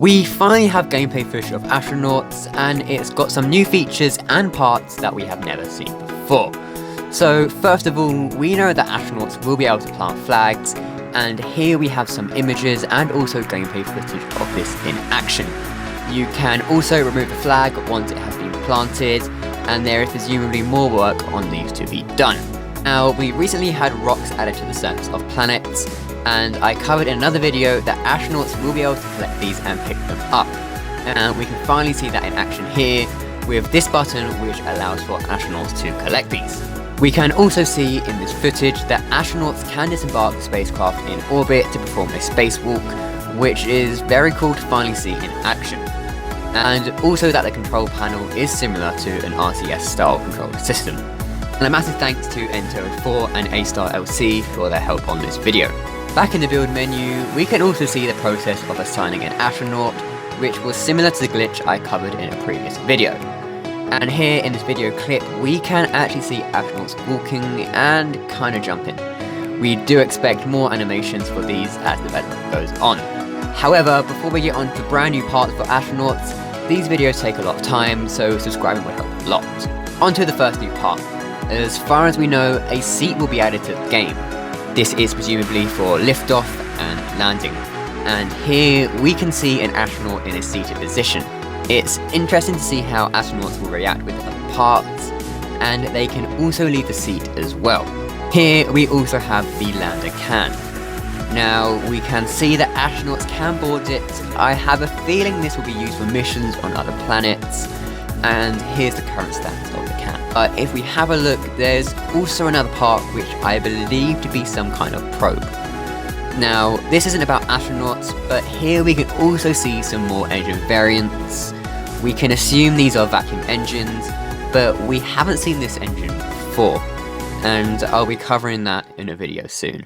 We finally have gameplay footage of Astronauts, and it's got some new features and parts that we have never seen before. So first of all, we know that astronauts will be able to plant flags, and here we have some images and also gameplay footage of this in action. You can also remove the flag once it has been planted, and there is presumably more work on these to be done. Now, we recently had rocks added to the surface of planets, and I covered in another video that astronauts will be able to collect these and pick them up. And we can finally see that in action here with this button, which allows for astronauts to collect these. We can also see in this footage that astronauts can disembark the spacecraft in orbit to perform a spacewalk, which is very cool to finally see in action. And also that the control panel is similar to an RTS style control system. And a massive thanks to N204 and AstarLC for their help on this video. Back in the build menu, we can also see the process of assigning an astronaut, which was similar to the glitch I covered in a previous video. And here in this video clip, we can actually see astronauts walking and kind of jumping. We do expect more animations for these as development goes on. However, before we get on to brand new parts for astronauts, these videos take a lot of time, so subscribing will help a lot. On to the first new part. As far as we know, a seat will be added to the game. This is presumably for liftoff and landing. And here we can see an astronaut in a seated position. It's interesting to see how astronauts will react with other parts, and they can also leave the seat as well. Here we also have the lander can. Now we can see that astronauts can board it. I have a feeling this will be used for missions on other planets, and here's the current status of the can. If we have a look, there's also another part which I believe to be some kind of probe. Now, this isn't about astronauts, but here we can also see some more engine variants. We can assume these are vacuum engines, but we haven't seen this engine before, and I'll be covering that in a video soon.